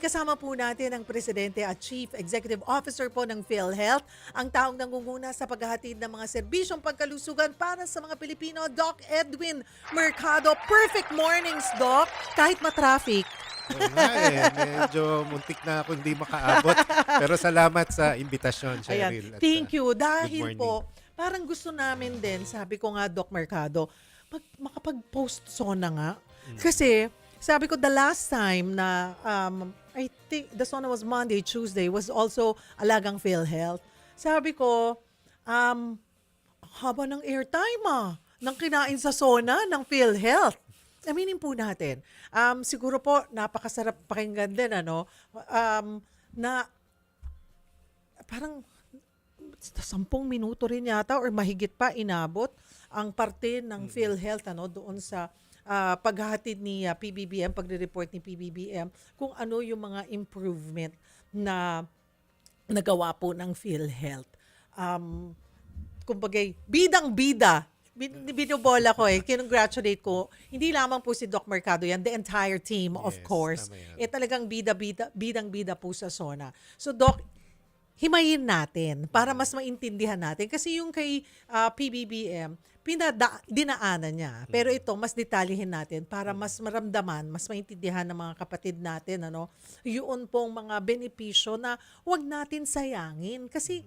Kasama po natin ang Presidente at Chief Executive Officer po ng PhilHealth, ang taong nangunguna sa paghahatid ng mga serbisyong pangkalusugan para sa mga Pilipino, Doc Edwin Mercado. Perfect mornings, Doc, kahit matraffic. Oo nga medyo muntik na ako hindi makaabot. Pero salamat sa imbitasyon, Ayan, Cheryl. At, thank you. good Dahil morning. po, parang gusto namin din, sabi ko nga, Doc Mercado, makapag-post SONA nga. Kasi, sabi ko, the last time na, I think the SONA was Monday, Tuesday, was also Alagang PhilHealth. Sabi ko, haba ng airtime ng kinain sa SONA ng PhilHealth. Aminin po natin. Siguro po, napakasarap pakinggan din, ano, na parang 10 minuto rin yata or mahigit pa inabot ang parte ng PhilHealth ano doon sa paghahatid ni PBBM, pagre-report ni PBBM kung ano yung mga improvement na nagawa po ng PhilHealth. Kumbaga, bidang-bida. Binobola ko kinongratulate ko. Hindi lamang po si Doc Mercado yan, the entire team, of Yes, course. tama yan. Talagang bidang-bida po sa SONA. So, Doc, himayin natin para mas maintindihan natin. Kasi yung kay PBBM, dinaanan niya. Pero ito, mas detalyihin natin para mas maramdaman, mas maintindihan ng mga kapatid natin, ano, yun pong mga benepisyo na wag natin sayangin. Kasi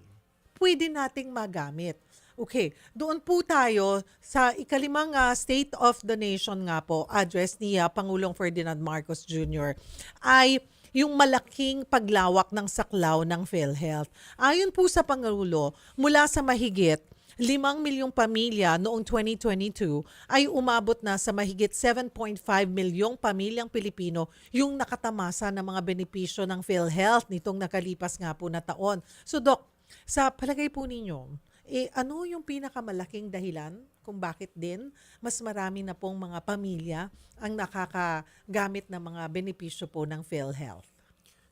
pwede nating magamit. Okay, doon po tayo sa ikalimang State of the Nation nga po, address ni Pangulong Ferdinand Marcos Jr. ay yung malaking paglawak ng saklaw ng PhilHealth. Ayon po sa Pangulo, mula sa mahigit 5 milyong pamilya noong 2022 ay umabot na sa mahigit 7.5 milyong pamilyang Pilipino yung nakatamasa ng mga benepisyo ng PhilHealth nitong nakalipas nga po na taon. So Doc, sa palagay po ninyo, ano yung pinakamalaking dahilan kung bakit din mas marami na pong mga pamilya ang nakakagamit ng mga benepisyo po ng PhilHealth?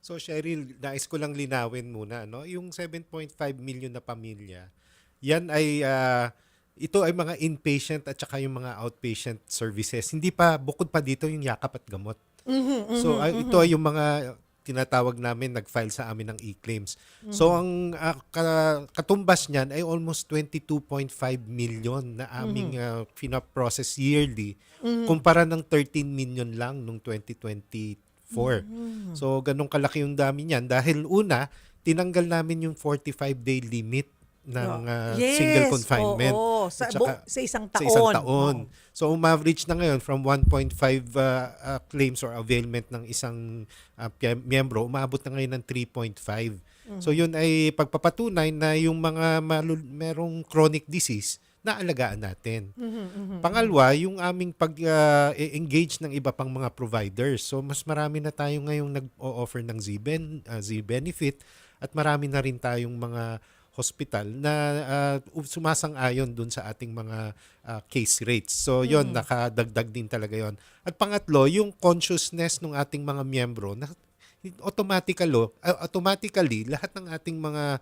So Cheryl, nais ko lang linawin muna, no? Yung 7.5 million na pamilya, yan ay ito ay mga inpatient at saka yung mga outpatient services. Hindi pa bukod pa dito yung yakap at gamot. So ito ay yung mga tinatawag namin nag-file sa amin ng e-claims. So ang katumbas niyan ay almost 22.5 million na aming pina-process yearly kumpara ng 13 million lang nung 2024. So ganun kalaki yung dami niyan dahil una, tinanggal namin yung 45-day limit ng single confinement. Oo. At saka Sa isang taon. sa isang taon. So umaverage na ngayon from 1.5 claims or availment ng isang miyembro, umabot na ngayon ng 3.5. So yun ay pagpapatunay na yung mga merong chronic disease na alagaan natin. Pangalawa, yung aming pag-engage ng iba pang mga providers. So mas marami na tayo ngayong nag-o-offer ng Z-Benefit at marami na rin tayong mga hospital na sumasang-ayon dun sa ating mga case rates. So yon nakadagdag din talaga yon. At pangatlo, yung consciousness ng ating mga miyembro na automatically lahat ng ating mga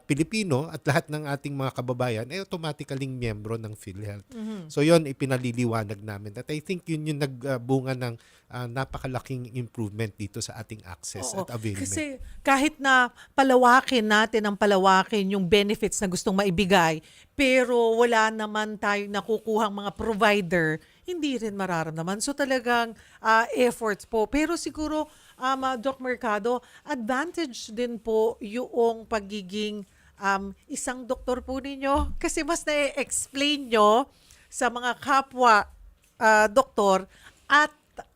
Pilipino at lahat ng ating mga kababayan ay automatically miyembro ng PhilHealth. So yon ipinaliliwanag namin. At I think yun yung nagbunga ng napakalaking improvement dito sa ating access Oo. at availment. Kasi kahit na palawakin yung benefits na gustong maibigay, pero wala naman tayong nakukuhang mga provider, hindi rin mararamdaman. So talagang efforts po. Pero siguro, Doc Mercado, advantage din po yung pagiging isang doktor po ninyo kasi mas na-explain nyo sa mga kapwa doktor at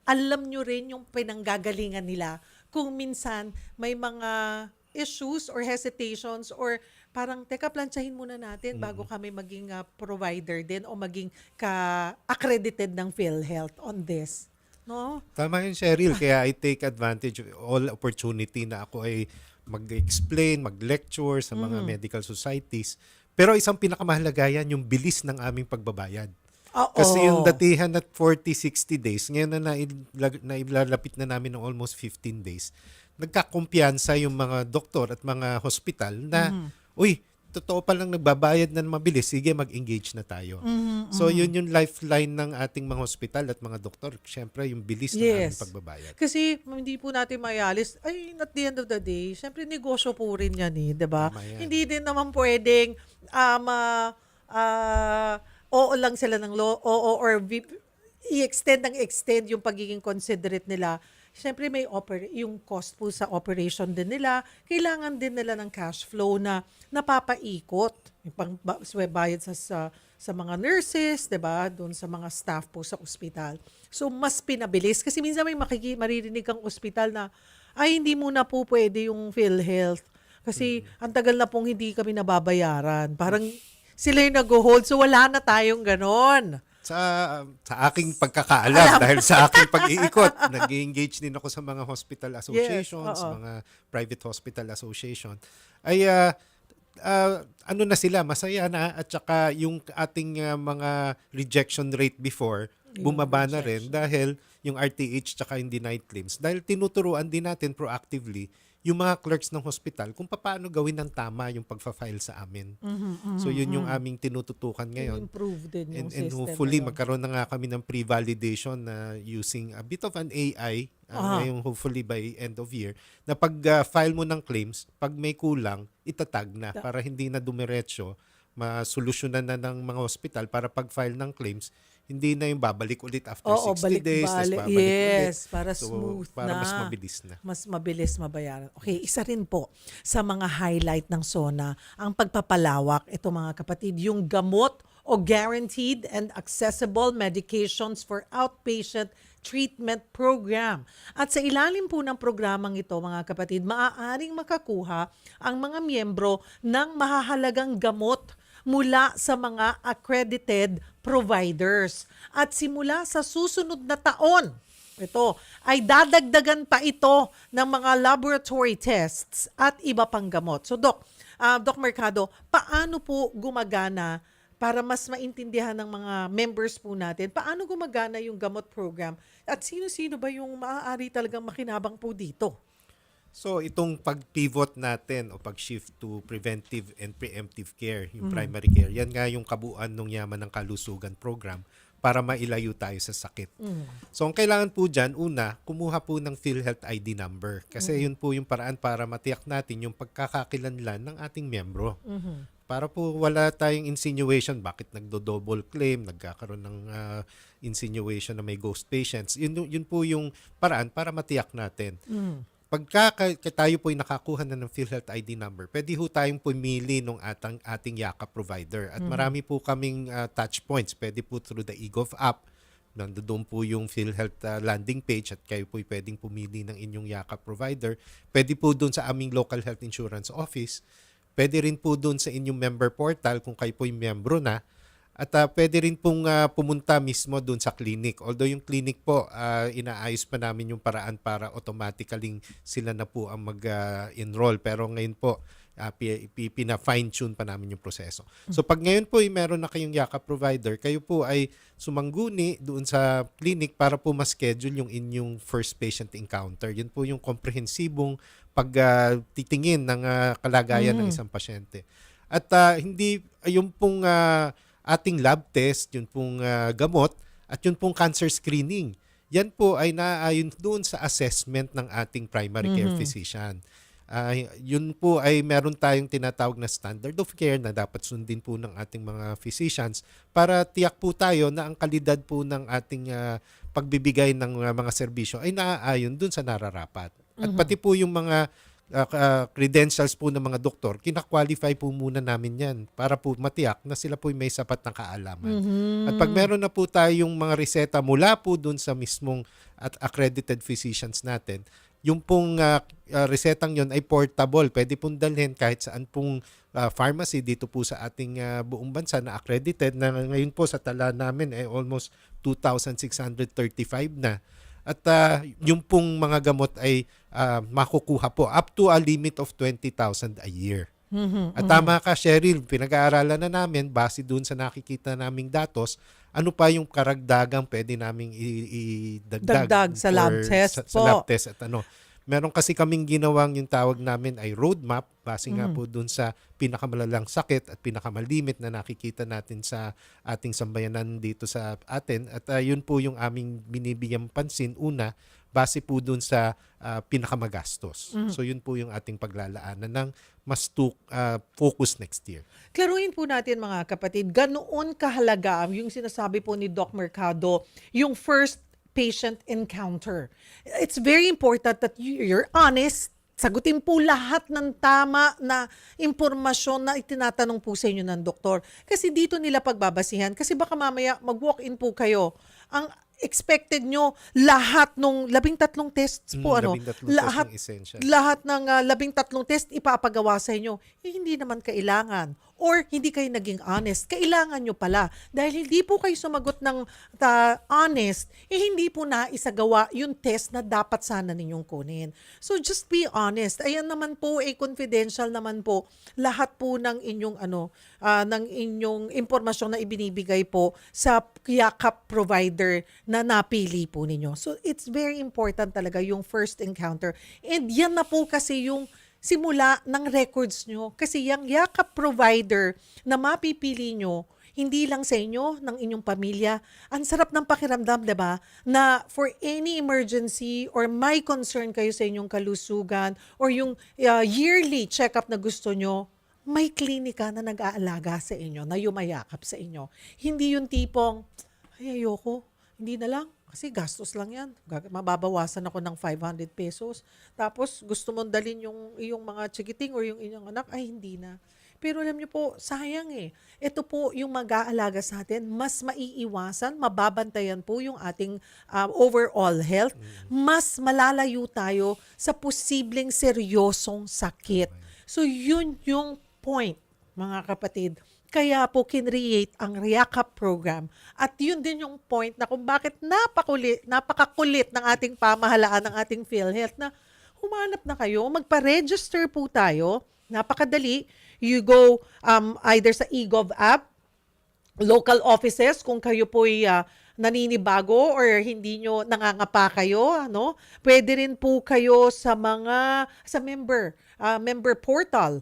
alam nyo rin yung pinanggagalingan nila kung minsan may mga issues or hesitations or parang teka plantsahin muna natin bago kami maging provider din o maging accredited ng PhilHealth on this. No? Tama yun, Cheryl. Kaya I take advantage of all opportunity na ako ay mag-explain, mag-lecture sa mga medical societies. Pero isang pinakamahalaga yan, yung bilis ng aming pagbabayad. Oo. Kasi yung datihan at 40-60 days, ngayon na nailalapit na namin ng almost 15 days, nagkakumpiyansa yung mga doktor at mga hospital na, uy, totoo palang nagbabayad na mabilis, sige, mag-engage na tayo. So, yun yung lifeline ng ating mga hospital at mga doktor. Siyempre, yung bilis ng aming Yes. pagbabayad. Kasi hindi po natin mayalis, ay, at the end of the day, syempre negosyo po rin yan eh, di ba? Tama yan. Hindi din naman pwedeng oo lang sila ng oo or i-extend ng extend yung pagiging considerate nila. Siyempre may yung cost po sa operation din nila. Kailangan din nila ng cash flow na napapaikot. Yung bayad sa mga nurses, 'di ba? Doon sa mga staff po sa ospital. So mas pinabilis kasi minsan may maririnig kang ospital na ay hindi muna po pwede yung PhilHealth kasi ang tagal na pong hindi kami nababayaran. Parang sila yung nag-hold so wala na tayong ganon. Sa aking pagkakaalam, dahil sa aking pag-iikot, nag-engage din ako sa mga hospital associations, Yes, oo. mga private hospital association, ay ano na sila, masaya na, at saka yung ating mga rejection rate before, bumaba na rin dahil yung RTH tsaka yung denied claims. Dahil tinuturuan din natin proactively yung mga clerks ng hospital kung paano gawin ng tama yung pagfa-file sa amin. So yun yung aming tinututukan ngayon. Improve din yung And system. hopefully na yun. magkaroon na nga kami ng pre-validation na using a bit of an AI ngayong hopefully by end of year na pag file mo ng claims, pag may kulang, itatag na para hindi na dumiretso, masolusyonan na ng mga hospital para pag file ng claims, hindi na yung babalik ulit after 60 days, tapos babalik ulit. Yes, para So, smooth para na. mas mabilis na. Mas mabilis mabayaran. Okay, isa rin po sa mga highlight ng SONA, ang pagpapalawak, ito mga kapatid, yung gamot o guaranteed and accessible medications for outpatient treatment program. At sa ilalim po ng programang ito, mga kapatid, maaaring makakuha ang mga miyembro ng mahahalagang gamot mula sa mga accredited providers. At simula sa susunod na taon, ito, ay dadagdagan pa ito ng mga laboratory tests at iba pang gamot. So, Doc Mercado, paano po gumagana para mas maintindihan ng mga members po natin, paano gumagana yung gamot program at sino-sino ba yung maaari talagang makinabang po dito? So itong pag-pivot natin o pag-shift to preventive and preemptive care, yung primary care, yan nga yung kabuuan ng Yaman ng Kalusugan program para mailayo tayo sa sakit. So ang kailangan po dyan, una, kumuha po ng PhilHealth ID number kasi yun po yung paraan para matiyak natin yung pagkakakilanlan ng ating miyembro. Para po wala tayong insinuation bakit nagdo-double claim, nagkakaroon ng insinuation na may ghost patients. Yun po yung paraan para matiyak natin. Pagka tayo po ay nakakuha na ng PhilHealth ID number, pwede ho tayong pumili ng ating yakap provider. At marami po kaming touch points. Pwede po through the eGov app. Nandoon po yung PhilHealth landing page at kayo po ay pwedeng pumili ng inyong yakap provider. Pwede po doon sa aming local health insurance office. Pwede rin po doon sa inyong member portal kung kayo po ay miyembro na. At pwede rin pong pumunta mismo doon sa clinic. Although yung clinic po, inaayos pa namin yung paraan para automatically sila na po ang mag-enroll. Pero ngayon po, pina-fine-tune pa namin yung proseso. So pag ngayon po meron na kayong yakap provider, kayo po ay sumangguni doon sa clinic para po ma-schedule yung inyong first patient encounter. Yun po yung komprehensibong pagtitingin ng kalagayan ng isang pasyente. At hindi, yung pong ating lab test, yun pong gamot, at yun pong cancer screening. Yan po ay naaayon doon sa assessment ng ating primary care physician. Yun po ay meron tayong tinatawag na standard of care na dapat sundin po ng ating mga physicians para tiyak po tayo na ang kalidad po ng ating pagbibigay ng mga serbisyo ay naaayon doon sa nararapat. At pati po yung mga credentials po ng mga doktor, kina-qualify po muna namin yan para po matiyak na sila po may sapat na kaalaman. At pag meron na po tayong mga reseta mula po dun sa mismong at accredited physicians natin, yung pong resetang yon ay portable. Pwede pong dalhin kahit saan pong pharmacy dito po sa ating buong bansa na accredited na ngayon po sa tala namin ay almost 2,635 na. At yung pong mga gamot ay makukuha po up to a limit of 20,000 a year. At tama ka, Cheryl, pinag-aaralan na namin base doon sa nakikita naming datos, ano pa yung karagdagang pwede naming idagdag Dagdag sa lab test sa lab test at ano. Meron kasi kaming ginawang yung tawag namin ay roadmap base nga po dun sa pinakamalalang sakit at pinakamalimit na nakikita natin sa ating sambayanan dito sa atin. At yun po yung aming binibigyang pansin. Una, base po dun sa pinakamagastos. So yun po yung ating paglalaanan ng mas focus next year. Klaruhin po natin mga kapatid, ganoon kahalaga yung sinasabi po ni Doc Mercado, yung first patient encounter. It's very important that you're honest, sagutin po lahat ng tama na impormasyon na itinatanong po sa inyo ng doktor. Kasi dito nila pagbabasihan. Kasi baka mamaya mag-walk-in po kayo. Ang expected nyo lahat nung 13 tests po 13 test yung essential. lahat ng 13 test ipapagawa sa inyo, hindi naman kailangan. Or hindi kayo naging honest. Kailangan nyo pala. Dahil hindi po kayo sumagot ng honest, hindi po naisagawa yung test na dapat sana ninyong kunin. So just be honest. Ayan naman po, confidential naman po. Lahat po ng inyong ng inyong impormasyon na ibinibigay po sa yakap provider na napili po ninyo. So it's very important talaga yung first encounter. And yan na po kasi yung simula ng records nyo. Kasi yung yakap provider na mapipili nyo, hindi lang sa inyo, ng inyong pamilya. Ang sarap ng pakiramdam, diba? Na for any emergency or may concern kayo sa inyong kalusugan or yung yearly check-up na gusto nyo, may klinika na nag-aalaga sa inyo, na yumayakap sa inyo. Hindi yung tipong, ay ayoko, hindi na lang. Kasi gastos lang yan. Mababawasan ako ng 500 pesos. Tapos gusto mong dalhin yung iyong mga chikiting or yung inyong anak, ay hindi na. Pero alam niyo po, sayang eh. Ito po yung mag-aalaga sa atin, mas maiiwasan, mababantayan po yung ating overall health. Mas malalayo tayo sa posibleng seryosong sakit. So yun yung point, mga kapatid. Kaya po kinreate ang REACAP program. At yun din yung point na kung bakit napakakulit ng ating pamahalaan, ng ating PhilHealth na humanap na kayo, magpa-register po tayo. Napakadali. You go either sa eGov app, local offices, kung kayo po'y naninibago or hindi nyo nangangapa kayo, pwede rin po kayo sa member portal,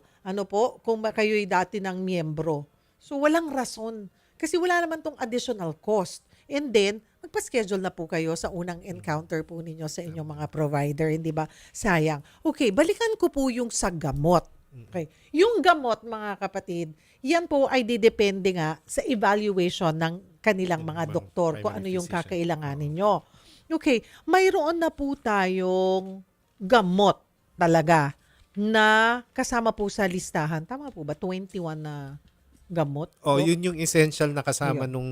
kung kayo'y dati ng miyembro. So, walang rason. Kasi wala naman tong additional cost. And then, magpa-schedule na po kayo sa unang encounter po ninyo sa inyong mga provider. Hindi ba? Sayang. Okay, balikan ko po yung sa gamot. Okay. Yung gamot, mga kapatid, yan po ay didepende nga sa evaluation ng kanilang mga doktor kung ano yung kakailanganin nyo. Okay, mayroon na po tayong gamot talaga na kasama po sa listahan. Tama po ba? 21 na gamot? Yun yung essential na kasama Ayun. nung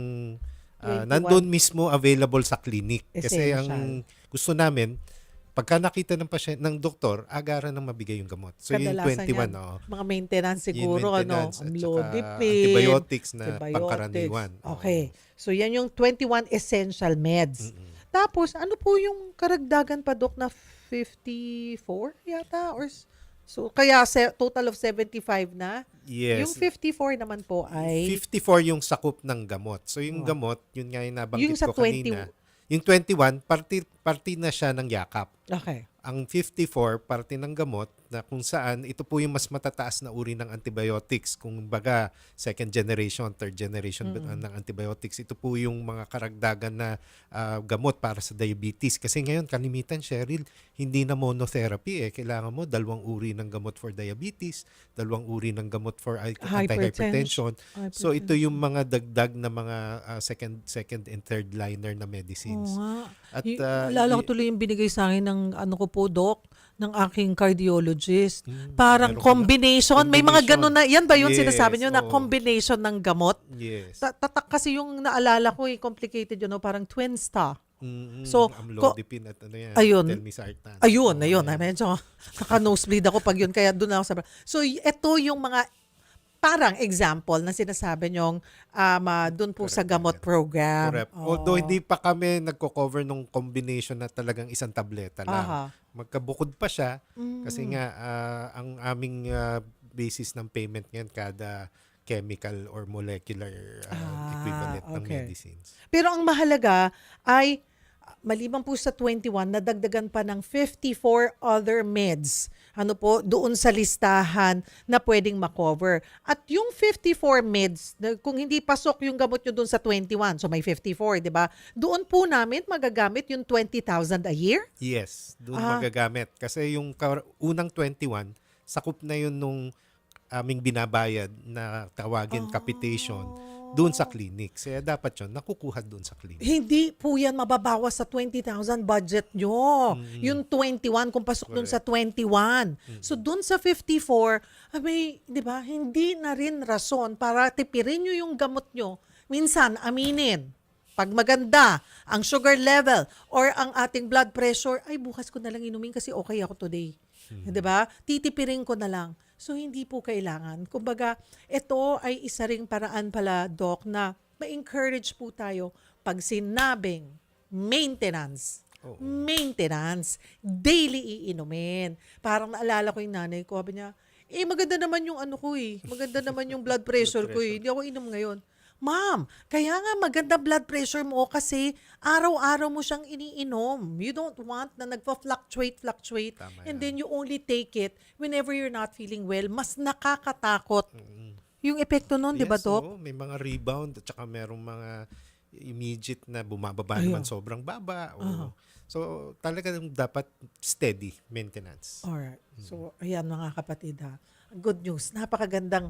21. nandun mismo available sa clinic. Kasi Essential. ang gusto namin, pagka nakita ng doktor, agaran ng mabigay yung gamot. So yung Kadalasan 21, yan, mga maintenance siguro, maintenance at amlodipine, saka antibiotics na pangkaraniwan. Okay. So yan yung 21 essential meds. Tapos ano po yung karagdagan pa, Dok, na 54 yata? So kaya total of 75 na? Yes. Yung 54 naman po ay 54 yung sakop ng gamot. So yung gamot, yun nga yung nabanggit Yung sa ko kanina. Yung 21, party na siya ng yakap. okay. Ang 54, parte ng gamot na kung saan ito po yung mas matataas na uri ng antibiotics. Kung baga, second generation, third generation ng antibiotics. Ito po yung mga karagdagan na gamot para sa diabetes. Kasi ngayon, kalimitan, Cheryl, hindi na monotherapy. Kailangan mo 2 uri ng gamot for diabetes, 2 uri ng gamot for anti-hypertension. So ito yung mga dagdag na mga second and third liner na medicines. Oo nga. At Lalo ko tuloy yung binigay sa akin ng Doc, ng aking cardiologist. Parang meron ka na? combination. May mga Combination. ganun na. Yan ba yung Yes, sinasabi nyo na oo. combination ng gamot? Yes. Tatak kasi yung naalala ko, complicated yun, parang twin star. So, So, amlodipine at ano yan, ayun. telmisartan. Ayun. Oo, Medyo naka-nosebleed ako pag yun. Kaya doon ako sa... So, ito yung mga parang example na sinasabi nyong doon po sa gamot program. Correct. Although hindi pa kami nagko-cover nung combination na talagang isang tableta lang. Aha. Magkabukod pa siya kasi nga ang aming basis ng payment ngayon kada chemical or molecular equivalent ng okay. medicines. Pero ang mahalaga ay maliban po sa 21, nadagdagan pa ng 54 other meds. Ano po, doon sa listahan na pwedeng makover. At yung 54 meds, kung hindi pasok yung gamot nyo doon sa 21, so may 54, di ba? Doon po namin magagamit yung 20,000 a year? Yes, doon Ah. magagamit. Kasi yung unang 21, sakop na yun nung aming binabayad na tawagin capitation doon sa clinic. Kaya dapat yun, nakukuha doon sa clinic. Hindi po yan mababawas sa 20,000 budget nyo. Yung 21, kung pasok dun sa 21. So dun sa 54, abay, di ba, hindi na rin rason para tipirin nyo yung gamot nyo. Minsan, aminin. Pag maganda ang sugar level or ang ating blood pressure, ay bukas ko na lang inumin kasi okay ako today. 'Di ba? Titipirin ko na lang. So hindi po kailangan. Kumbaga, ito ay isa ring paraan pala, Doc, na ma-encourage po tayo pag sinabing maintenance. Oo. Maintenance. Daily iinumin. Parang naalala ko yung nanay ko, sabi niya, maganda naman yung ano ko eh. Maganda naman yung blood pressure ko eh. Hindi ako inom ngayon. Ma'am, kaya nga maganda blood pressure mo kasi araw-araw mo siyang iniinom. You don't want na nagpa-fluctuate. Tama And yan. then you only take it whenever you're not feeling well. Mas nakakatakot yung epekto nun, di ba, Yes, Doc? oo, may mga rebound at saka merong mga immediate na bumababa Ayun. naman sobrang baba. Oo. So talaga dapat steady maintenance. Alright. So, ayan mga kapatid ha. Good news. Napakagandang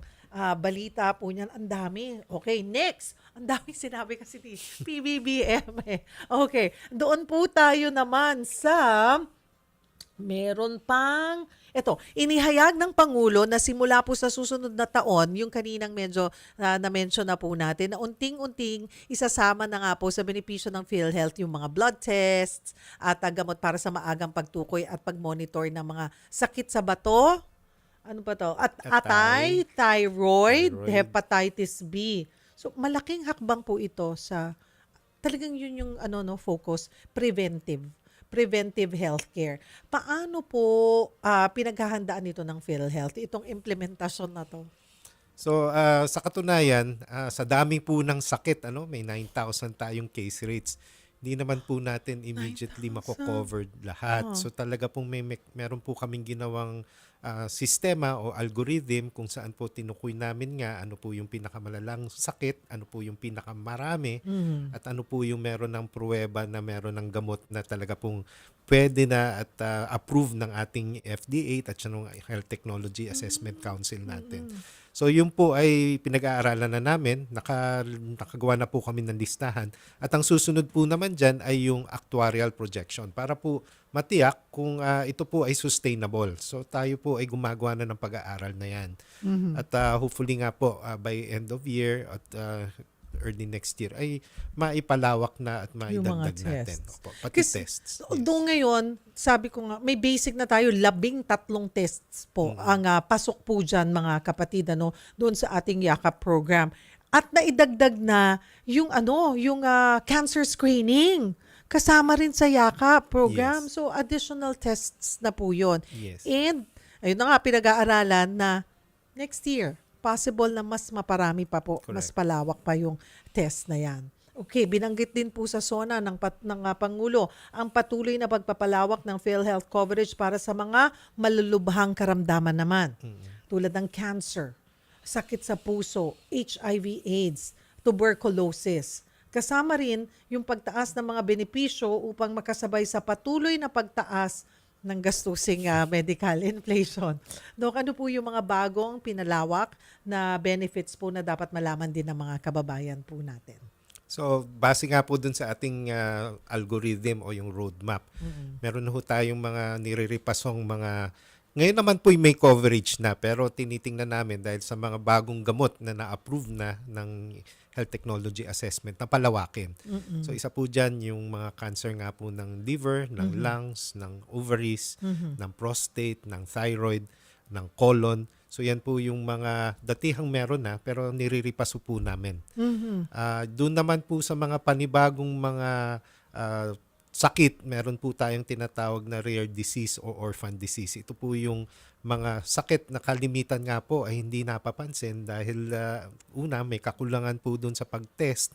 balita po niyan. Ang dami. Okay, next. Ang daming sinabi kasi ni PBBM eh. Okay. Doon po tayo naman sa meron pang, eto, inihayag ng Pangulo na simula po sa susunod na taon, yung kaninang medyo na-mention na po natin, na unting-unting isasama na nga po sa benepisyo ng PhilHealth yung mga blood tests at gamot para sa maagang pagtukoy at pag-monitor ng mga sakit sa bato. Ano pa to? At atay, thyroid, hepatitis B. So malaking hakbang po ito sa talagang yun yung focus, preventive healthcare. Paano po pinaghahandaan ito ng PhilHealth, itong implementasyon na to? So sa katunayan, sa dami po ng sakit, may 9,000 tayong case rates. Hindi naman po natin immediately 9,000. mako-cover lahat. So talaga pong meron po kaming ginawang sistema o algorithm kung saan po tinukoy namin nga ano po yung pinakamalalang sakit, ano po yung pinakamarami, at ano po yung meron ng pruweba na meron ng gamot na talaga pong pwede na at approve ng ating FDA at ng Health Technology Assessment Council natin. So yun po ay pinag-aaralan na namin, nakagawa na po kami ng listahan. At ang susunod po naman dyan ay yung actuarial projection para po matiyak kung ito po ay sustainable. So tayo po ay gumagawa na ng pag-aaral na yan. At hopefully nga po by end of year at early next year ay maipalawak na at Yung mga maidagdag natin. tests. Opo, pati Kasi tests. doon ngayon, sabi ko nga, may basic na tayo, 13 tests po ang pasok po dyan mga kapatid, doon sa ating YAKAP program. At naidagdag na yung cancer screening. Kasama rin sa YAKAP program. Yes. So additional tests na po yun. Yes. And ayun na nga, pinag-aaralan na next year, possible na mas maparami pa po, mas palawak pa yung test na yan. Okay, binanggit din po sa SONA ng Pangulo ang patuloy na pagpapalawak ng PhilHealth coverage para sa mga malulubhang karamdaman naman. Tulad ng cancer, sakit sa puso, HIV/AIDS, tuberculosis. Kasama rin yung pagtaas ng mga benepisyo upang makasabay sa patuloy na pagtaas ng gastusing medical inflation. Dok, ano po yung mga bagong pinalawak na benefits po na dapat malaman din ng mga kababayan po natin? So, base nga po dun sa ating algorithm o yung roadmap, meron na ho tayong mga nire-repasong mga. Ngayon naman po may coverage na, pero tinitingnan namin dahil sa mga bagong gamot na na-approve na ng Health Technology Assessment na palawakin. So isa po dyan yung mga cancer nga po ng liver, ng lungs, ng ovaries, ng prostate, ng thyroid, ng colon. So yan po yung mga datihang meron na pero niriripaso po namin. Doon naman po sa mga panibagong mga sakit, meron po tayong tinatawag na rare disease o orphan disease. Ito po yung mga sakit na kalimitan nga po ay hindi napapansin dahil una, may kakulangan po dun sa pag-test.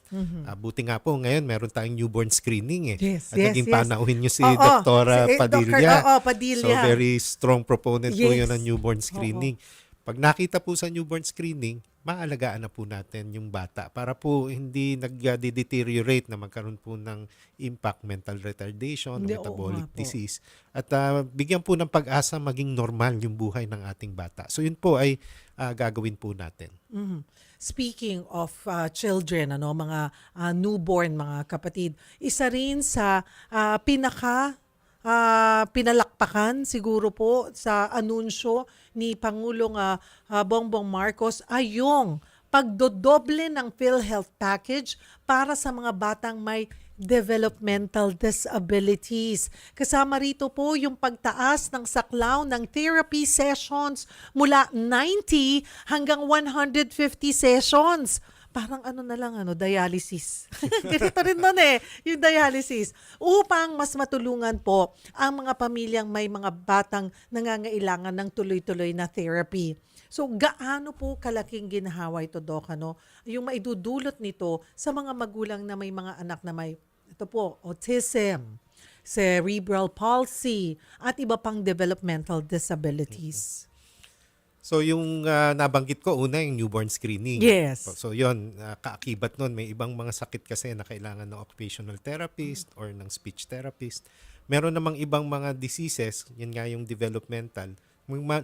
Buti nga po ngayon meron tayong newborn screening eh. Yes, At yes, naging yes. panauhin nyo si Oo, Dr. si Padilla. Padilla. So very strong proponent po Yes. yun ng newborn screening. Pag nakita po sa newborn screening, maalagaan na po natin yung bata para po hindi nag-deteriorate na magkaroon po ng impact, mental retardation, Hindi, oo metabolic nga po. disease. At bigyan po ng pag-asa maging normal yung buhay ng ating bata. So yun po ay gagawin po natin. Mhm. Speaking of children, mga newborn, mga kapatid, isa rin sa pinalakpakan siguro po sa anunsyo ni Pangulong Bongbong Marcos ay yung pagdodoble ng PhilHealth package para sa mga batang may developmental disabilities. Kasama rito po yung pagtaas ng saklaw ng therapy sessions mula 90 hanggang 150 sessions. Parang dialysis. Ganito rin nun yung dialysis. Upang mas matulungan po ang mga pamilyang may mga batang nangangailangan ng tuloy-tuloy na therapy. So, gaano po kalaking ginhawa ito, Doc, yung maidudulot nito sa mga magulang na may mga anak na may, ito po, autism, cerebral palsy, at iba pang developmental disabilities. So yung nabanggit ko, una yung newborn screening. Yes. So yun, kaakibat nun, may ibang mga sakit kasi na kailangan ng occupational therapist or ng speech therapist. Meron namang ibang mga diseases, yun nga yung developmental,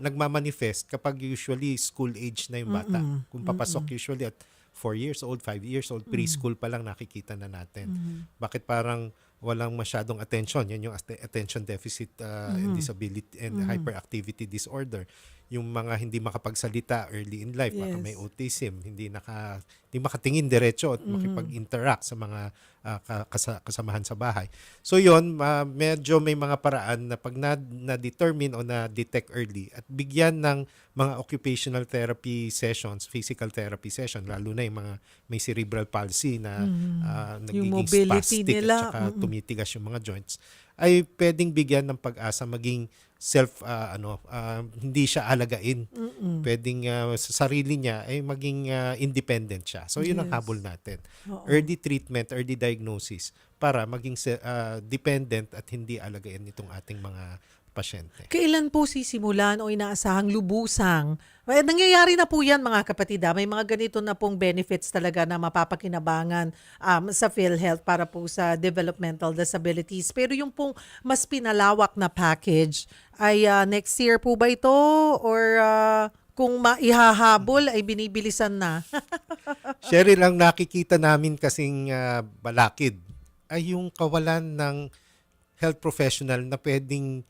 nagmamanifest kapag usually school age na yung bata. Kung papasok usually at 4 years old, 5 years old, preschool pa lang nakikita na natin. Bakit parang walang masyadong attention? Yan yung attention deficit and disability and hyperactivity disorder. Yung mga hindi makapagsalita early in life, baka Yes. may autism, hindi makatingin diretso at makipag-interact sa mga kasamahan sa bahay. So yon, medyo may mga paraan na pag na-determine o na-detect early at bigyan ng mga occupational therapy sessions, physical therapy session, lalo na yung mga may cerebral palsy na Yung nagiging mobility spastic nila. at saka tumitigas yung mga joints, ay pwedeng bigyan ng pag-asa maging hindi siya alagain. Pwedeng sa sarili niya ay maging independent siya. So yun ang Yes. habol natin. Oo. Early treatment, early diagnosis para maging dependent at hindi alagain itong ating mga pasyente. Kailan po sisimulan o inaasahang lubusang? Nangyayari na po yan, mga kapatid. May mga ganito na pong benefits talaga na mapapakinabangan sa PhilHealth para po sa developmental disabilities. Pero yung pong mas pinalawak na package ay next year po ba ito? Or kung maihahabol ay binibilisan na? Cheryl, ang nakikita namin kasing balakid ay yung kawalan ng health professional na pwedeng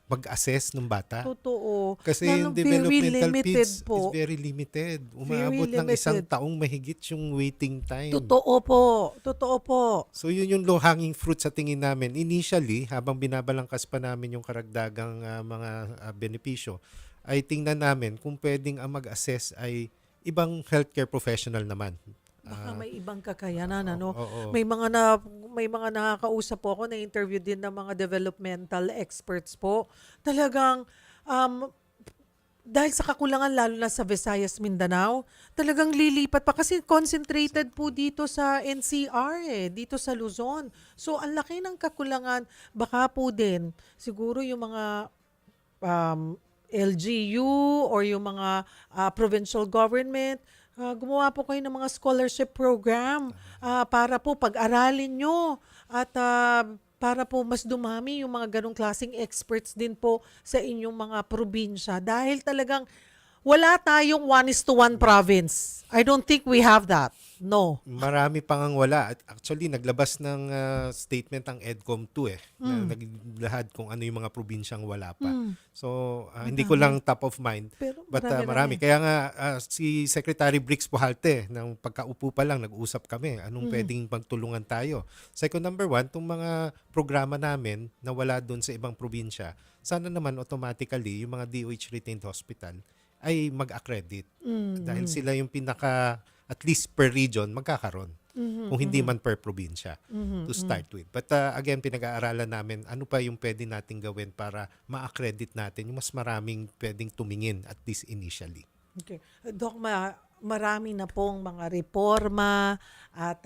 mag-assess ng bata. Totoo. Kasi Lalo yung developmental very limited piece po. is very limited. Umaabot ng limited. isang taong mahigit yung waiting time. Totoo po. Totoo po. So yun yung low-hanging fruit sa tingin namin. Initially, habang binabalangkas pa namin yung karagdagang mga benepisyo, ay tingnan namin kung pwedeng ang mag-assess ay ibang healthcare professional naman. Baka may ibang kakayanan, oo. May mga nakakausap po ako na interview din ng mga developmental experts po. Talagang dahil sa kakulangan lalo na sa Visayas, Mindanao, talagang lilipat pa kasi concentrated po dito sa NCR dito sa Luzon. So ang laki ng kakulangan, baka po din siguro yung mga LGU or yung mga provincial government, gumawa po kayo ng mga scholarship program para po pag-aralin nyo at para po mas dumami yung mga ganong klaseng experts din po sa inyong mga probinsya. Dahil talagang wala tayong 1:1 province. I don't think we have that. No. Marami pang ang wala. At actually, naglabas ng statement ang EDCOM 2 na naglahad kung ano yung mga probinsyang wala pa. So, hindi ko lang top of mind. Pero But marami-rami. marami. Kaya nga, si Secretary Brix Pujalte, ng pagkaupo pa lang, nag-usap kami. Anong pwedeng pagtulungan tayo? Second, number 1, itong mga programa namin na wala doon sa ibang probinsya, sana naman automatically, yung mga DOH retained hospital ay mag-accredit. Dahil sila yung pinaka, at least per region, magkakaroon. kung hindi man per probinsya to start with. But again, pinag-aaralan namin ano pa yung pwede nating gawin para ma-accredit natin yung mas maraming pwedeng tumingin at least initially. Okay. Doc, marami na pong mga reforma at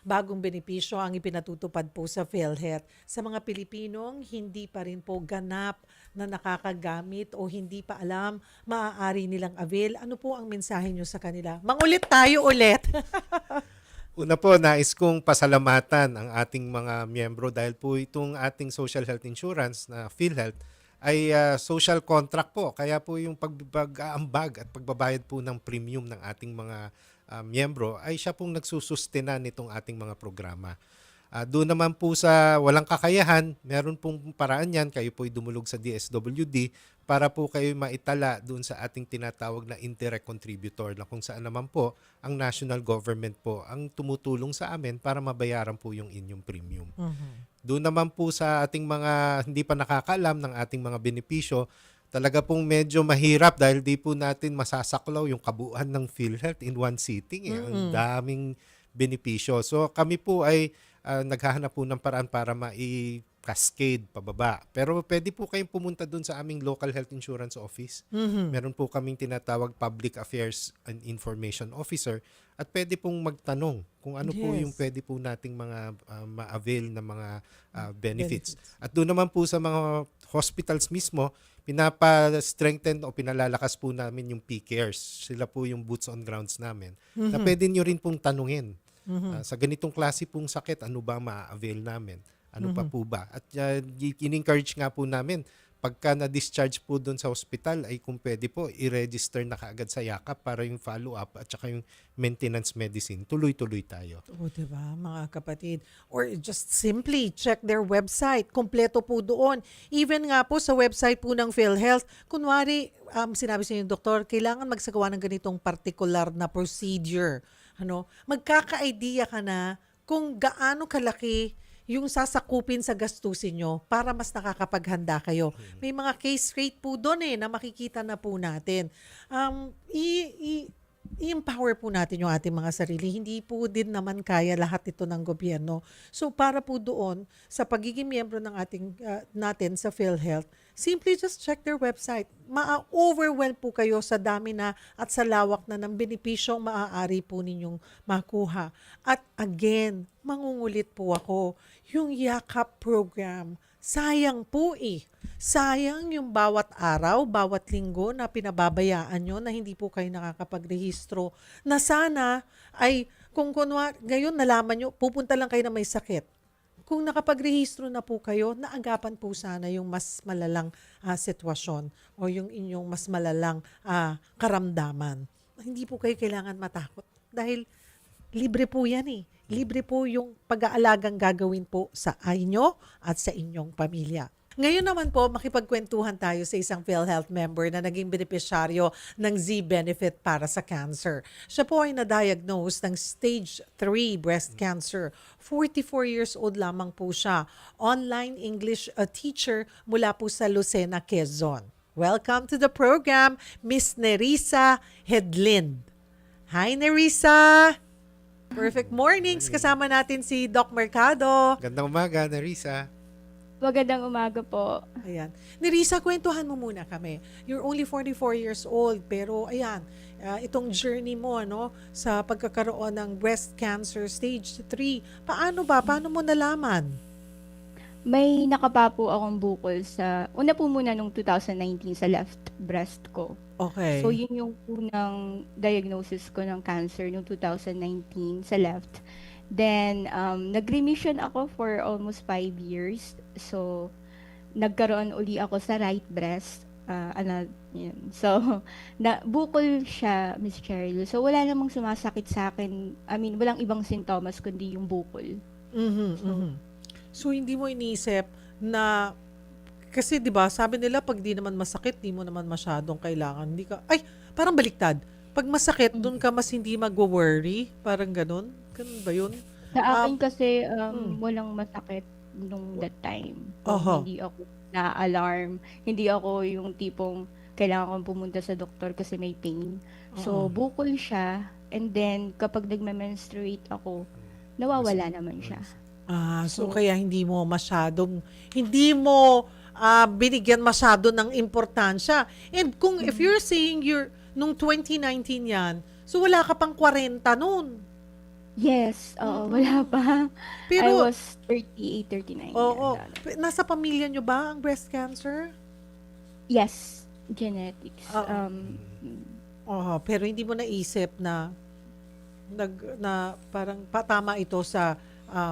bagong benepisyo ang ipinatutupad po sa PhilHealth. Sa mga Pilipinong hindi pa rin po ganap na nakakagamit o hindi pa alam, maaari nilang avail. Ano po ang mensahe nyo sa kanila? Mangulit tayo ulit. Una po, nais kong pasalamatan ang ating mga miyembro dahil po itong ating social health insurance na PhilHealth ay social contract po. Kaya po yung pag-aambag at pagbabayad po ng premium ng ating mga miyembro ay siya pong nagsusustena nitong ating mga programa. Doon naman po sa walang kakayahan, meron pong paraan yan. Kayo po'y dumulog sa DSWD para po kayo maitala doon sa ating tinatawag na indirect contributor na kung saan naman po ang national government po ang tumutulong sa amin para mabayaran po yung inyong premium. Doon naman po sa ating mga hindi pa nakakaalam ng ating mga benepisyo, talaga pong medyo mahirap dahil di po natin masasaklaw yung kabuuan ng PhilHealth in one sitting. Ang daming benepisyo. So kami po ay naghahanap po ng paraan para cascade pababa. Pero pwede po kayong pumunta dun sa aming local health insurance office. Meron po kaming tinatawag Public Affairs and Information Officer at pwede pong magtanong kung ano po yung pwede po nating mga ma-avail na mga benefits. At doon naman po sa mga hospitals mismo, pinapa-strengthen o pinalalakas po namin yung P-Cares. Sila po yung boots on grounds namin. Na pwede nyo rin pong tanungin. Sa ganitong klase pong sakit, ano ba ma-avail namin? Ano pa po ba? At in-encourage nga po namin, pagka na-discharge po doon sa hospital, ay kung pwede po, i-register na kaagad sa yakap para yung follow-up at saka yung maintenance medicine. Tuloy-tuloy tayo. O, diba, mga kapatid? Or just simply check their website. Kompleto po doon. Even nga po sa website po ng PhilHealth, kunwari, sinabi sa inyo, doktor, kailangan magsagawa ng ganitong particular na procedure. Magkaka-idea ka na kung gaano kalaki yung sasakupin sa gastusin nyo para mas nakakapaghanda kayo. May mga case rate po doon na makikita na po natin. I-empower po natin yung ating mga sarili. Hindi po din naman kaya lahat ito ng gobyerno. So para po doon, sa pagiging miyembro ng natin sa PhilHealth, simply just check their website. Ma-overwhelm po kayo sa dami na at sa lawak na ng benepisyong maaari po ninyong makuha. At again, mangungulit po ako, yung Yakap program, sayang po Sayang yung bawat araw, bawat linggo na pinababayaan nyo na hindi po kayo nakakapagrehistro. Na sana ay kung ngayon nalaman nyo, pupunta lang kayo na may sakit. Kung nakapagrehistro na po kayo, naagapan po sana yung mas malalang sitwasyon o yung inyong mas malalang karamdaman. Hindi po kayo kailangan matakot dahil libre po yan Libre po yung pag-aalagang gagawin po sa inyo at sa inyong pamilya. Ngayon naman po, makipagkwentuhan tayo sa isang PhilHealth member na naging benepisyaryo ng Z-Benefit para sa cancer. Siya po ay na-diagnose ng stage 3 breast cancer. 44 years old lamang po siya. Online English teacher mula po sa Lucena, Quezon. Welcome to the program, Miss Nerissa Hedlind. Hi, Nerissa! Perfect mornings. Kasama natin si Doc Mercado. Gandang umaga, Nerissa. Magandang umaga po. Ayan. Nerissa, kwentuhan mo muna kami. You're only 44 years old, pero ayan, itong journey mo sa pagkakaroon ng breast cancer stage 3. Paano mo nalaman? May nakapa po akong bukol una po muna nung 2019 sa left breast ko. Okay. So yun yung unang diagnosis ko ng cancer noong 2019 sa left. Then nag-remission ako for almost 5 years. So nagkaroon uli ako sa right breast. Yun. So bukol siya, Miss Cheryl. So wala namang sumasakit sa akin. I mean, walang ibang sintomas kundi yung bukol. So hindi mo iniisip na kasi 'di ba, sabi nila pag di naman masakit, di mo naman masyadong kailangan. Parang baliktad. Pag masakit, doon ka mas hindi magwo-worry, parang ganun. Ganun ba 'yun? Sa akin kasi walang masakit nung that time. Hindi ako na-alarm. Hindi ako yung tipong kailangan kong pumunta sa doktor kasi may pain. So bukol siya, and then kapag nagme-menstruate ako, nawawala naman siya. So kaya hindi mo binigyan masyado ng importansya. And kung if you're saying nung 2019 yan, so wala ka pang 40 noon. Yes, oo, wala pa. I Pero, was 38, 39. oo, Yeah. nasa pamilya nyo ba ang breast cancer? Yes, genetics. Oo. Pero hindi mo naisip na parang patama ito sa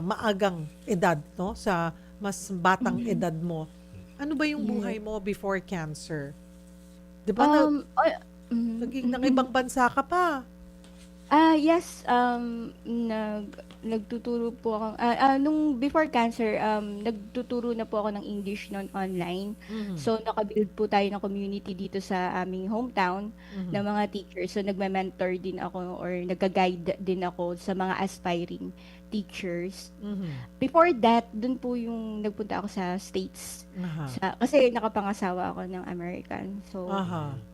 maagang edad, no? Sa mas batang edad mo. Ano ba yung buhay mo before cancer? 'Di ba naging nang ibang bansa ka pa? Yes, nagtuturo po ako, nung before cancer, nagtuturo na po ako ng English noon online. So, nakabuild po tayo ng community dito sa aming hometown ng mga teachers. So, nagme-mentor din ako or nagka-guide din ako sa mga aspiring teachers. Before that, dun po yung nagpunta ako sa States. Kasi nakapangasawa ako ng American. So,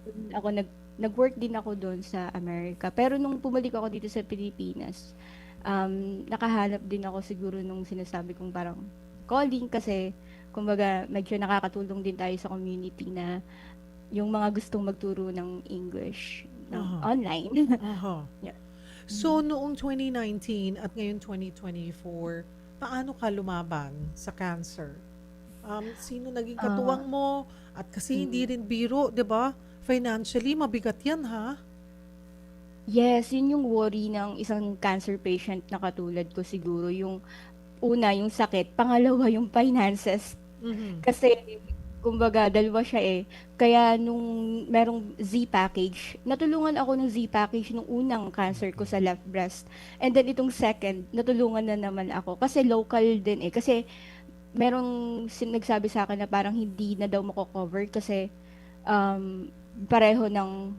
dun ako nag-work din ako doon sa Amerika. Pero nung pumalik ako dito sa Pilipinas, nakahanap din ako siguro nung sinasabi kong parang calling kasi kumbaga medyo nakakatulong din tayo sa community na yung mga gustong magturo ng English online. Yeah. So noong 2019 at ngayon 2024, paano ka lumaban sa cancer? Sino naging katuwang mo? At kasi hindi rin biro, 'di ba? Financially, mabigat yan, ha? Yes, yun yung worry ng isang cancer patient na katulad ko siguro. Yung una, yung sakit. Pangalawa, yung finances. Kasi, kumbaga, dalawa siya eh. Kaya nung merong Z-package, natulungan ako ng Z-package nung unang cancer ko sa left breast. And then itong second, natulungan na naman ako. Kasi local din eh. Kasi merong nagsabi sa akin na parang hindi na daw mako-cover kasi pareho ng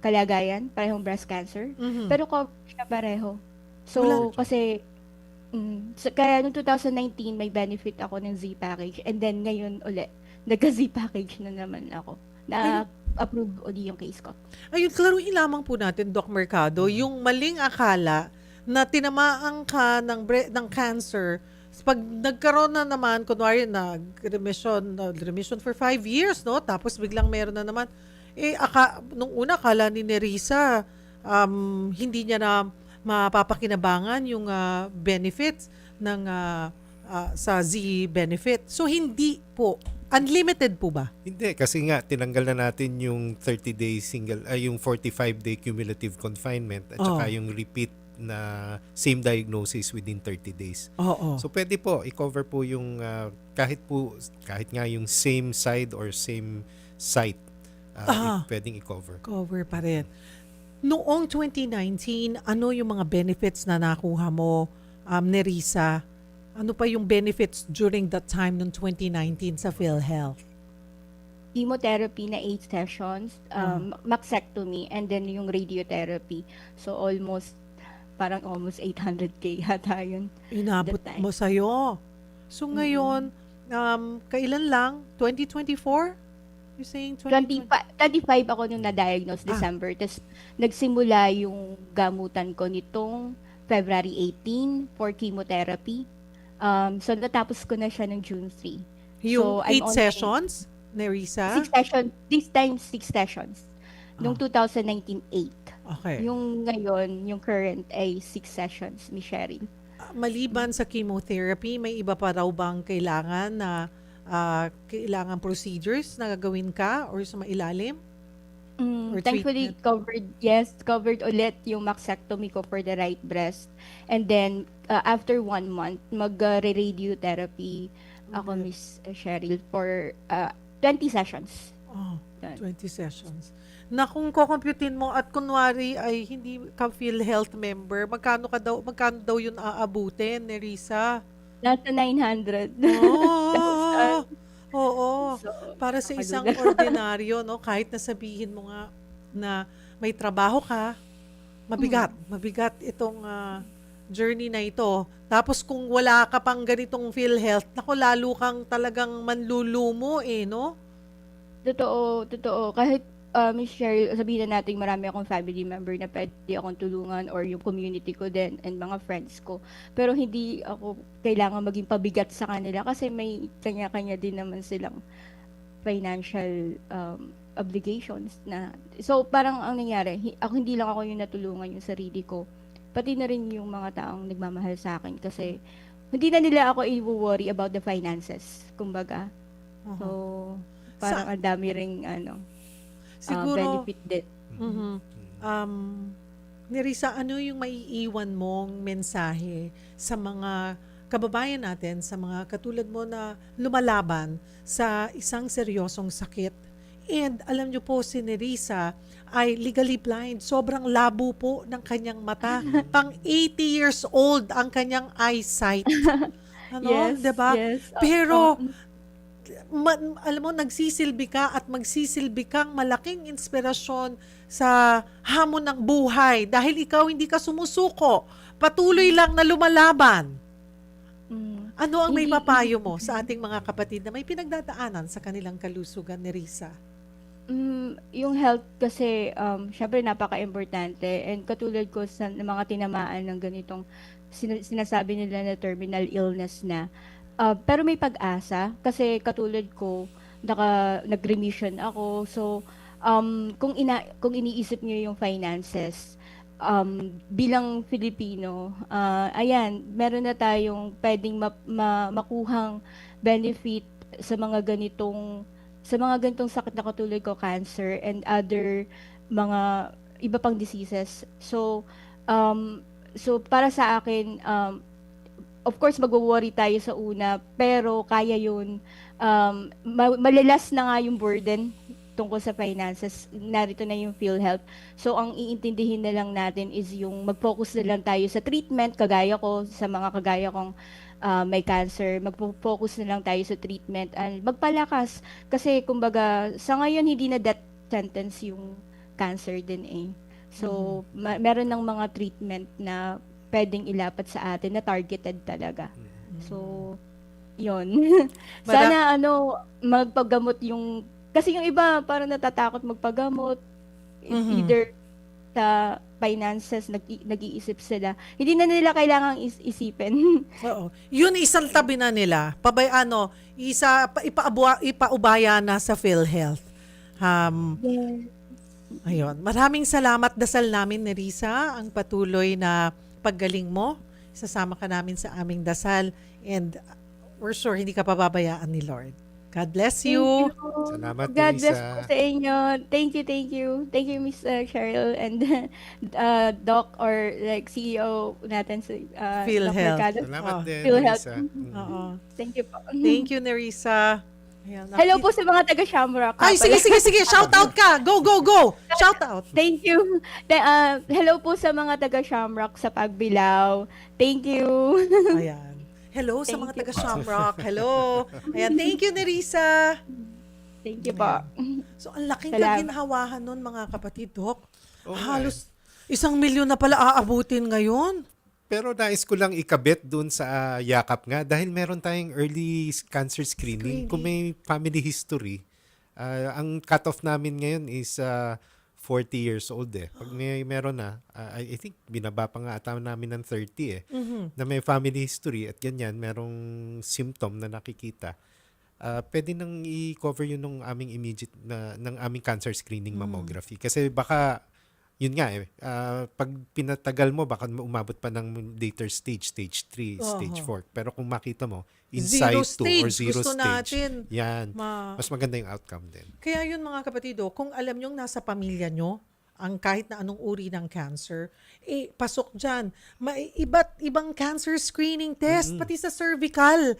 kalagayan, parehong breast cancer. Pero cover siya pareho. So, kasi, kaya noong 2019, may benefit ako ng Z-package. And then, ngayon ulit, nagka-Z-package na naman ako. Na-approve uli yung case ko. Ayun, klaruhin lamang po natin, Doc Mercado, yung maling akala na tinamaan ka ng cancer, pag nagkaroon na naman, kunwari remission for 5 years, no? Tapos biglang meron na naman, nung una, akala ni Nerissa, hindi niya na mapapakinabangan yung benefits ng sa Z benefit. So, hindi po. Unlimited po ba? Hindi, kasi nga tinanggal na natin yung 30-day yung 45-day cumulative confinement at saka yung repeat na same diagnosis within 30 days. Oo. So pwede po i-cover po yung kahit nga yung same side or same site pwedeng i-cover. Cover pa rin. Noong 2019, ano yung mga benefits na nakuha mo, Nerissa? Ano pa yung benefits during that time noong 2019 sa PhilHealth? Chemotherapy na 8 sessions, mastectomy, and then yung radiotherapy. So almost 800K yata yun. Inabot that time. mo sa'yo. So ngayon, kailan lang? 2024? You're saying 2025? 25 ako nung na-diagnose December. Tapos nagsimula yung gamutan ko nitong February 18 for chemotherapy. So natapos ko na siya ng June 3. Yung So, I'm 8 sessions, Nerissa? 6 sessions. This time, 6 sessions. Noong 2019, 8. Okay. Yung ngayon, yung current ay 6 sessions ni Cheryl. Maliban sa chemotherapy, may iba pa raw bang kailangan na kailangan procedures na gagawin ka or sa mailalim? Or Thankfully, covered ulit yung mastectomy ko for the right breast. And then, after 1 month, mag-radiotherapy ako, Miss Cheryl, for 20 sessions. 20 sessions. Na kung kukomputin mo at kunwari ay hindi ka PhilHealth member, magkano daw yun aabutin, Nerissa? Nasa 900. Oo. So, para sa isang ordinaryo, no, kahit na sabihin mo nga na may trabaho ka, mabigat itong journey na ito. Tapos kung wala ka pang ganitong PhilHealth, naku, lalo kang talagang manlulumo no? Totoo. Kahit Miss Cheryl, sabihin na natin marami akong family member na pwede akong tulungan or yung community ko din and mga friends ko. Pero hindi ako kailangan maging pabigat sa kanila kasi may kanya-kanya din naman silang financial obligations na. So parang ang nangyari, ako hindi lang ako yung natulungan yung sarili ko. Pati na rin yung mga taong nagmamahal sa akin kasi hindi na nila ako i-worry about the finances, kumbaga. So parang ang dami ring Siguro, benefit din. mhm. um, Nerissa, ano yung maiiwan mong mensahe sa mga kababayan natin, sa mga katulad mo na lumalaban sa isang seryosong sakit? And alam niyo po, si Nerissa ay legally blind. Sobrang labo po ng kanyang mata. Pang 80 years old ang kanyang eyesight. Ano, Yes, 'di ba? yes. Pero alam mo, nagsisilbi ka at magsisilbi kang malaking inspirasyon sa hamon ng buhay dahil ikaw hindi ka sumusuko. Patuloy lang na lumalaban. Mm. Ano ang may Hindi- papayo mo sa ating mga kapatid na may pinagdadaanan sa kanilang kalusugan ni Risa? Yung health kasi, syempre napaka-importante and katulad ko sa mga tinamaan ng ganitong sinasabi nila na terminal illness na, pero may pag-asa kasi katulad ko, nag-remission ako. So, kung iniisip niyo yung finances, bilang Filipino, ayan, meron na tayong pwedeng makuhang benefit sa mga ganitong sakit na katulad ko, cancer and other mga iba pang diseases. So para sa akin, of course magwo-worry tayo sa una, pero kaya yun. Malilas na nga yung burden tungkol sa finances. Narito na yung PhilHealth. So ang iintindihin na lang natin is yung mag-focus na lang tayo sa treatment, kagaya ko, sa mga kagaya kong may cancer, mag-focus na lang tayo sa treatment and magpalakas. Kasi kumbaga, sa ngayon hindi na death sentence yung cancer din eh. So, meron ng mga treatment na pwedeng ilapat sa atin na targeted talaga. So, yun. Sana magpagamot yung, kasi yung iba parang natatakot magpagamot, either sa finances, nag-iisip sila. Hindi na nila kailangang isipin. Oo. Yun isang tabi na nila. Ipaubaya na sa PhilHealth. Ayun. Maraming salamat. Dasal namin ni Risa ang patuloy na paggaling mo. Sasama ka namin sa aming dasal and we're sure hindi ka pababayaan ni Lord. God bless you. Salamat, God bless Teresa. po sa inyo. Thank you, thank you. Thank you, Miss Cheryl and Doc or like CEO natin sa Doc PhilHealth. Mercado. Salamat Oh, din, PhilHealth. Teresa. Oo. Thank you po. Thank you, Nerissa. Ayan, Hello po sa mga taga Shamrock. Ay, sige. Shout out ka. Go. Shout out. Thank you. Hello po sa mga taga Shamrock sa Pagbilao. Thank you. Ayan. Hello sa Thank mga you taga po. Shamrock. Hello. Ayan, thank you, Nerissa. Thank you po. So, ang laking Salamat. kaginhawahan nun, mga kapatid, Doc. Oo nga Halos 1,000,000 na pala aabutin ngayon. Pero nais ko lang ikabit dun sa yakap nga dahil meron tayong early cancer screening. Kung may family history, ang cutoff namin ngayon is 40 years old eh. Pag meron na, I think binaba pa nga ata namin ng 30 eh, na may family history at ganyan, merong symptom na nakikita. Pwede nang i-cover yun ng aming ng aming cancer screening mammography. Kasi baka yun nga eh, pag pinatagal mo, baka umabot pa ng later stage 3, stage 4. Pero kung makita mo, inside 2 or zero Gusto stage, natin. yan, mas maganda yung outcome din. Kaya yun, mga kapatido, kung alam nyong nasa pamilya nyo, ang kahit na anong uri ng cancer, pasok dyan. May iba't ibang cancer screening test, pati sa cervical.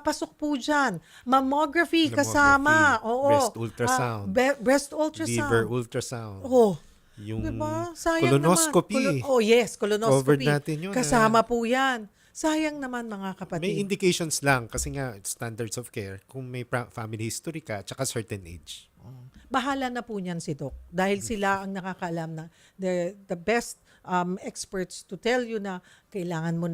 Pasok po dyan. Mammography kasama. Oo. Breast ultrasound. Breast ultrasound. Liver ultrasound. Oh. Yung Diba? Sayang colonoscopy. naman. Yes, colonoscopy. Covered natin yun, Kasama po yan. Sayang naman, mga kapatid. May indications lang kasi nga standards of care kung may family history ka tsaka certain age. bahala na po niyan si Doc. Dahil sila ang nakakaalam na the best experts to tell you na kailangan mo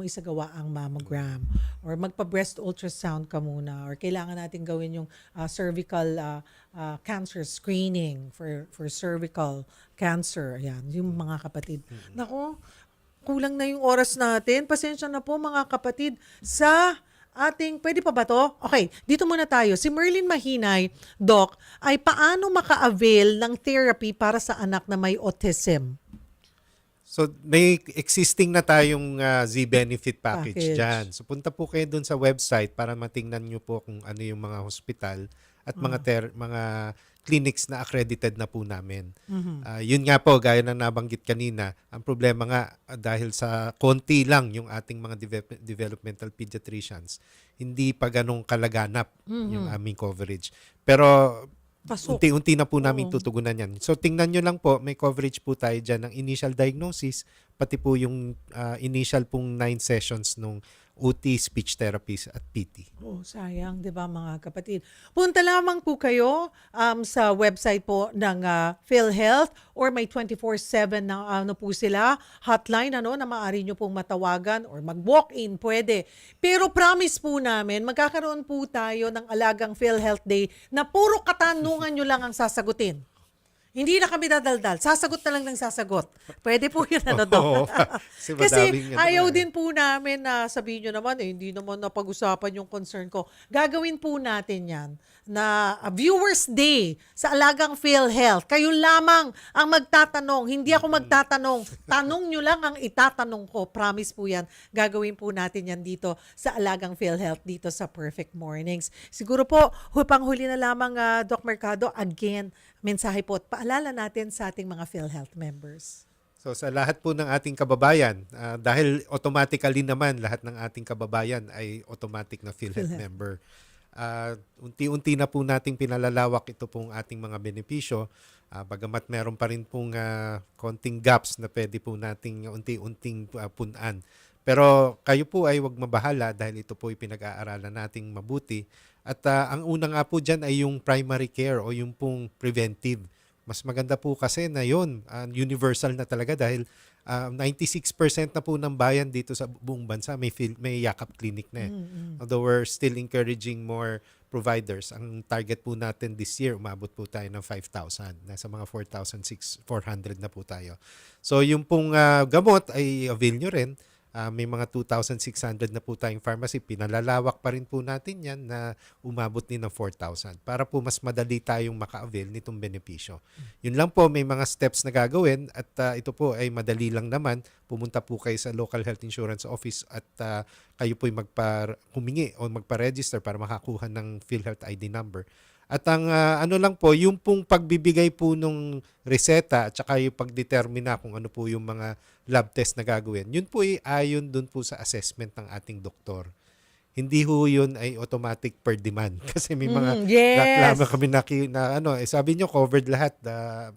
isagawa ang mammogram or magpa-breast ultrasound ka muna or kailangan natin gawin yung cervical cancer screening for cervical cancer. Ayan, yung mga kapatid. Nako, kulang na yung oras natin. Pasensya na po mga kapatid sa pwede pa ba to? Okay, dito muna tayo. Si Merlin Mahinay, Doc, ay paano maka-avail ng therapy para sa anak na may autism? So may existing na tayong Z-Benefit package Package. dyan. So punta po kayo dun sa website para matingnan nyo po kung ano yung mga hospital at mga clinics na accredited na po namin. Yun nga po, gaya na nabanggit kanina, ang problema nga dahil sa konti lang yung ating mga developmental pediatricians, hindi pa ganong kalaganap yung aming coverage. Pero Pasok. unti-unti na po namin Oo. tutugunan yan. So tingnan nyo lang po, may coverage po tayo dyan ng initial diagnosis, pati po yung initial pong 9 sessions nung OT, speech therapist at PT. Oh, sayang, 'di ba mga kapatid? Punta lamang po kayo sa website po ng PhilHealth or may 24/7 na po sila hotline na maaari nyo pong matawagan or mag-walk-in pwede. Pero promise po namin magkakaroon po tayo ng alagang PhilHealth Day na puro katanungan nyo lang ang sasagutin. Hindi na kami dadaldal. Sasagot na lang ng sasagot. Pwede po yun, Doc? Oo. Kasi Kasi madaming ayaw din po namin na sabihin nyo naman, hindi naman napag-usapan yung concern ko. Gagawin po natin yan na Viewers Day sa Alagang PhilHealth. Kayo lamang ang magtatanong. Hindi ako magtatanong. Tanong nyo lang ang itatanong ko. Promise po yan. Gagawin po natin yan dito sa Alagang PhilHealth dito sa Perfect Mornings. Siguro po, panghuli na lamang, Doc Mercado, again, mensahe po at paalala natin sa ating mga PhilHealth members. So sa lahat po ng ating kababayan, dahil automatically naman lahat ng ating kababayan ay automatic na PhilHealth member. Unti-unti na po nating pinalalawak ito pong ating mga benepisyo. Bagamat meron pa rin pong konting gaps na pwede po nating unti-unting punan. Pero kayo po ay wag mabahala dahil ito po ay pinag-aaralan nating mabuti. At ang una nga po dyan ay yung primary care o yung pong preventive. Mas maganda po kasi na yun, universal na talaga dahil 96% na po ng bayan dito sa buong bansa may yakap clinic na. Although we're still encouraging more providers. Ang target po natin this year, umabot po tayo ng 5,000. Nasa mga 4,400 na po tayo. So yung pong gamot ay avail nyo rin. May mga 2,600 na po tayong pharmacy. Pinalalawak pa rin po natin yan na umabot din ng 4,000 para po mas madali tayong maka-avail nitong benepisyo. Yun lang po, may mga steps na gagawin at ito po ay madali lang naman. Pumunta po kayo sa local health insurance office at kayo po ay humingi o magpa-register para makakuha ng PhilHealth ID number. At ang ano lang po, yung pong pagbibigay po nung reseta at saka yung pagdetermina kung ano po yung mga lab test na gagawin, yun po ay ayon dun po sa assessment ng ating doktor. Hindi ho yun ay automatic per demand. Kasi may mga Yes. reklamo kami sabi nyo covered lahat,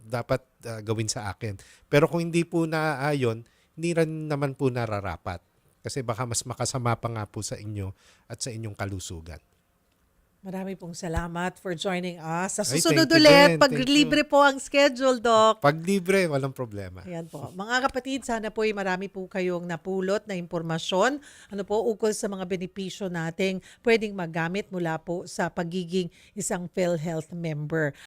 dapat gawin sa akin. Pero kung hindi po naaayon, hindi rin naman po nararapat. Kasi baka mas makasama pa nga po sa inyo at sa inyong kalusugan. Marami pong salamat for joining us. Sa Ay, susunod thank you ulit, din. pag Thank you. libre po ang schedule, Doc. Pag libre, walang problema. Ayan po. Mga kapatid, sana po ay marami po kayong napulot na impormasyon. Ano po, ukol sa mga benepisyo nating pwedeng magamit mula po sa pagiging isang PhilHealth member.